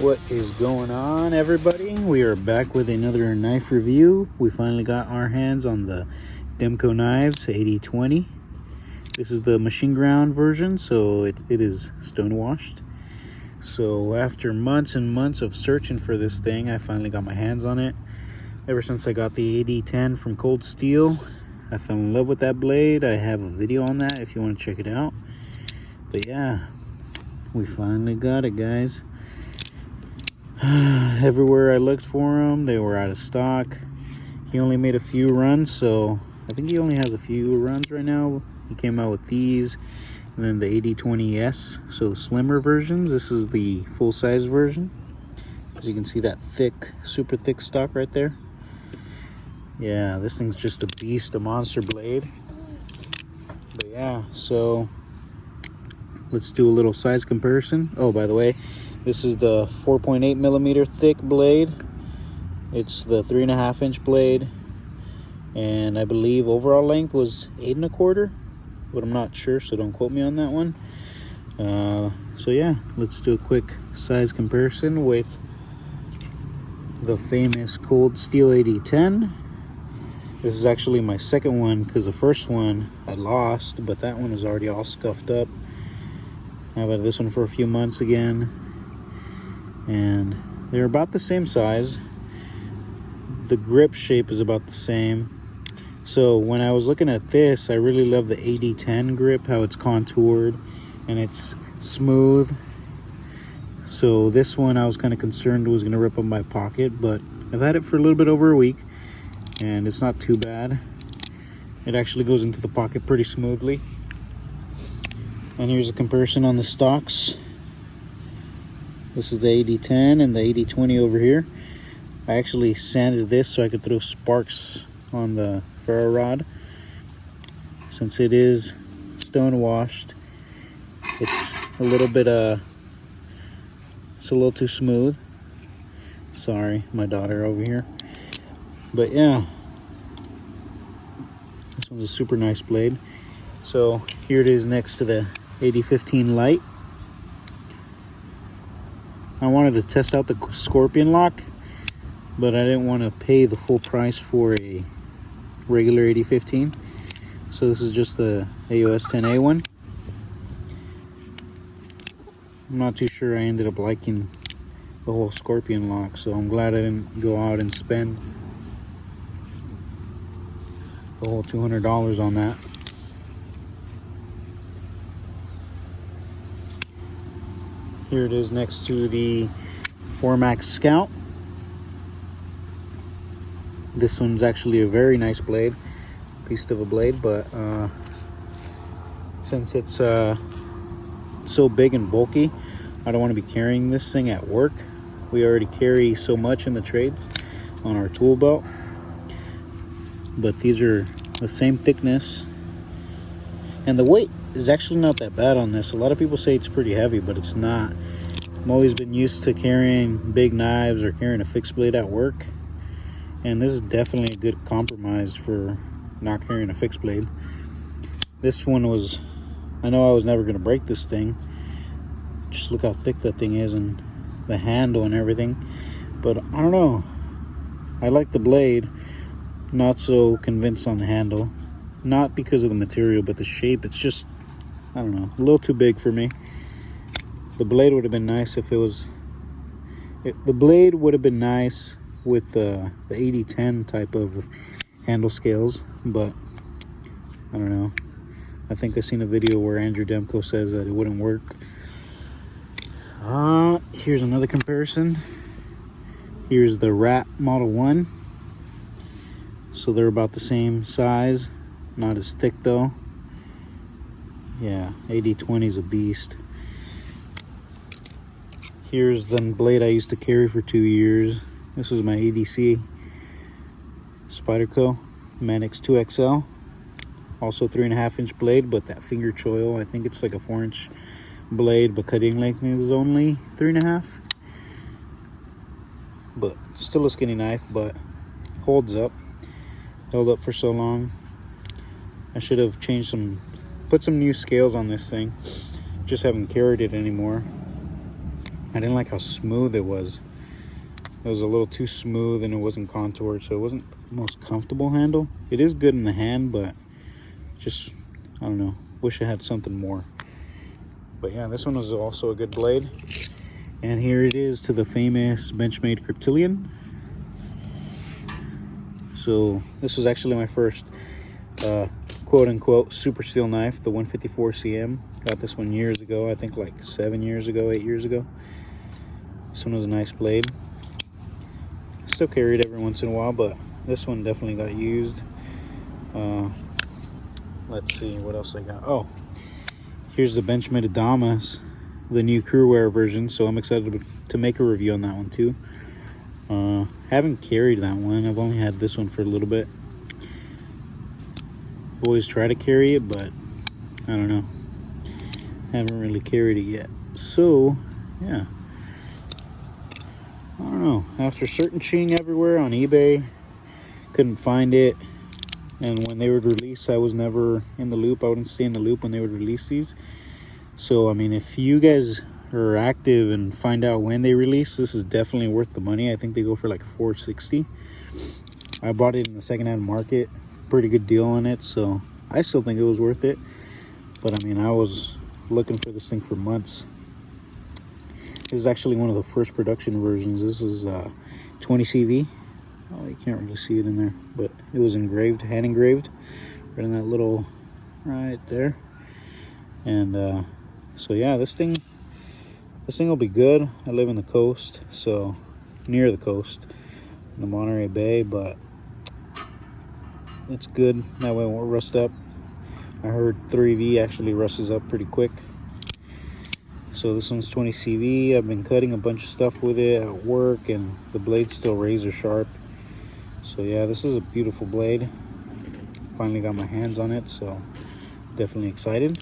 What is going on, everybody? We are back with another knife review. We finally got our hands on the Demko Knives AD20. This is the machine ground version, so it is stone washed. So after months and months of searching for this thing, I finally got my hands on it. Ever since I got the AD10 from Cold Steel, I fell in love with that blade. I have a video on that if you want to check it out. But yeah, we finally got it, guys. Everywhere I looked for them, they were out of stock. He only made a few runs, so I think he only has a few runs right now. He came out with these, and then the AD20S, so the slimmer versions. This is the full-size version. As you can see, that thick, super thick stock right there. Yeah, this thing's just a beast, a monster blade. But yeah, so let's do a little size comparison. Oh, by the way, this is the 4.8 millimeter thick blade. It's the 3.5 inch blade, and I believe overall length was 8 1/4, but I'm not sure, so don't quote me on that one. So yeah, let's do a quick size comparison with the famous Cold Steel AD10. This is actually my second one because the first one I lost, but that one is already all scuffed up. I've had this one for a few months again, and they're about the same size. The grip shape is about the same. So when I was looking at this, I really love the AD10 grip, how it's contoured and it's smooth. So this one I was kind of concerned was going to rip up my pocket, but I've had it for a little bit over a week and it's not too bad. It actually goes into the pocket pretty smoothly. And here's a comparison on the stocks. This is the AD10 and the AD20 over here. I actually sanded this so I could throw sparks on the ferro rod. Since it is stone washed, it's a little bit it's a little too smooth. Sorry, my daughter over here. But yeah, this one's a super nice blade. So here it is next to the AD15 Lite. I wanted to test out the Scorpion lock, but I didn't want to pay the full price for a regular AD15. So this is just the AOS 10A one. I'm not too sure I ended up liking the whole Scorpion lock, so I'm glad I didn't go out and spend the whole $200 on that. Here it is next to the Formax Scout. This one's actually a very nice blade, beast of a blade, but since it's so big and bulky, I don't want to be carrying this thing at work. We already carry so much in the trades on our tool belt, but these are the same thickness, and the weight is actually not that bad on this. A lot of people say it's pretty heavy, but it's not. I've always been used to carrying big knives or carrying a fixed blade at work, and this is definitely a good compromise for not carrying a fixed blade. This one was, I know I was never going to break this thing. Just look how thick that thing is and the handle and everything. But I don't know, I like the blade, not so convinced on the handle. Not because of the material, but the shape. It's just, I don't know, a little too big for me. The blade would have been nice if it was, the blade would have been nice with the AD10 type of handle scales, but I don't know. I think I've seen a video where Andrew Demko says that it wouldn't work. Here's another comparison. Here's the Rat Model 1. So they're about the same size. Not as thick though. Yeah, AD20 is a beast. Here's the blade I used to carry for 2 years. This is my ADC Spyderco Manix 2XL. Also 3.5 inch blade, but that finger choil, I think it's like a 4 inch blade, but cutting length is only 3.5. But still a skinny knife, but holds up. Held up for so long. I should have put some new scales on this thing. Just haven't carried it anymore. I didn't like how smooth it was. It was a little too smooth and it wasn't contoured, so it wasn't the most comfortable handle. It is good in the hand, but just, I don't know, wish it had something more. But yeah, this one was also a good blade. And here it is to the famous Benchmade Cryptilian. So this was actually my first quote-unquote super steel knife, the 154 CM. Got this one years ago, I think like 7 years ago, 8 years ago. This one was a nice blade. Still carry it every once in a while, but this one definitely got used. Let's see what else I got. Oh, here's the Benchmade Adamas, the new crewwear version, so I'm excited to make a review on that one too. Haven't carried that one. I've only had this one for a little bit. Always try to carry it, but I don't know, haven't really carried it yet. So yeah, I don't know, after searching everywhere on eBay, couldn't find it. And when they would release, I was never in the loop. I wouldn't stay in the loop when they would release these. So I mean, if you guys are active and find out when they release, this is definitely worth the money. I think they go for like $460. I bought it in the secondhand market, pretty good deal on it, so I still think it was worth it. But I mean, I was looking for this thing for months. This is actually one of the first production versions. This is 20 CV. Oh, you can't really see it in there, but it was engraved, hand engraved, right in that little, right there. And so yeah, this thing will be good. I live in the coast, so near the coast, in the Monterey Bay, but it's good. That way it won't rust up. I heard 3V actually rusts up pretty quick. So this one's 20 CV. I've been cutting a bunch of stuff with it at work, and the blade's still razor sharp. So yeah, this is a beautiful blade. Finally got my hands on it, so definitely excited.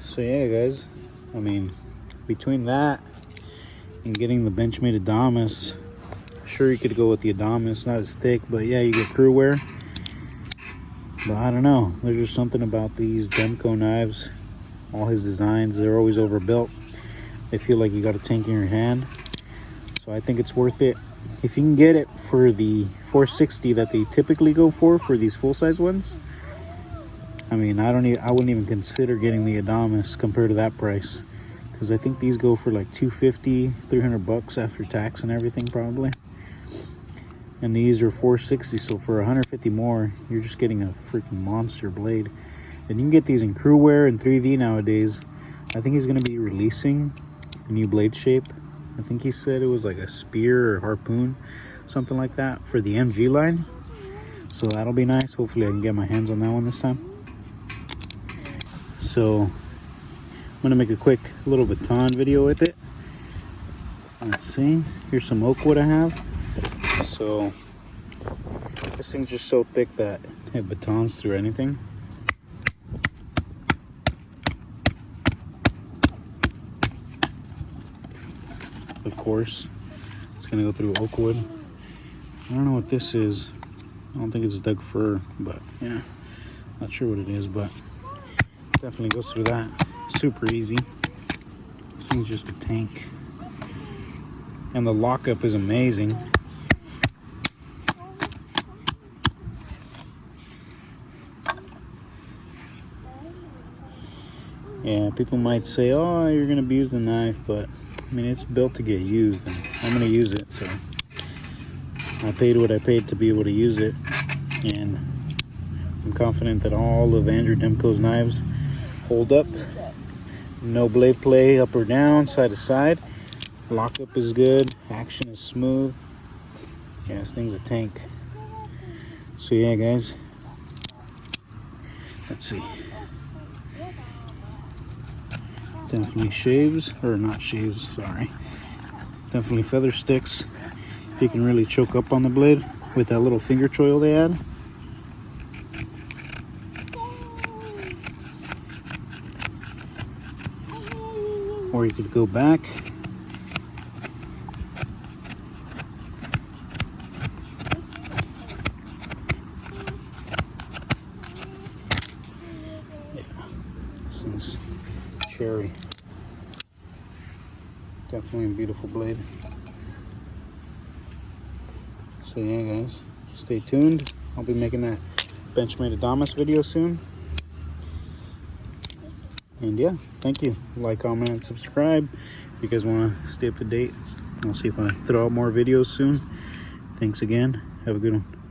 So yeah, guys, I mean, between that and getting the Benchmade Adamas, sure you could go with the Adamas, not as thick, but yeah, you get crew wear. But I don't know, there's just something about these Demko knives. All his designs, they're always overbuilt. They feel like you got a tank in your hand. So I think it's worth it. If you can get it for the $460 that they typically go for these full-size ones, I mean, I wouldn't even consider getting the Adamas compared to that price, because I think these go for like $250, $300 after tax and everything probably. And these are $460, so for $150 more, you're just getting a freaking monster blade. And you can get these in crew wear and 3V nowadays. I think he's going to be releasing a new blade shape. I think he said it was like a spear or harpoon, something like that, for the MG line. So that'll be nice. Hopefully I can get my hands on that one this time. So I'm going to make a quick little baton video with it. Let's see. Here's some oak wood I have. So this thing's just so thick that it batons through anything. Of course, it's gonna go through oak wood. I don't know what this is. I don't think it's Doug fir, but yeah, not sure what it is, but definitely goes through that. Super easy. This thing's just a tank, and the lockup is amazing. Yeah, people might say, "Oh, you're gonna abuse the knife," but I mean, it's built to get used, and I'm going to use it, so I paid what I paid to be able to use it, and I'm confident that all of Andrew Demko's knives hold up. No blade play up or down, side to side. Lockup is good. Action is smooth. Yeah, this thing's a tank. So yeah, guys. Let's see. Definitely shaves, or not shaves, sorry. Definitely feather sticks. You can really choke up on the blade with that little finger choil they add. Or you could go back. Yeah, this thing's cherry. Definitely a beautiful blade. So yeah, guys, stay tuned. I'll be making that Benchmade Adamas video soon. And yeah, thank you. Like, comment, and subscribe if you guys want to stay up to date. I'll see if I throw out more videos soon. Thanks again. Have a good one.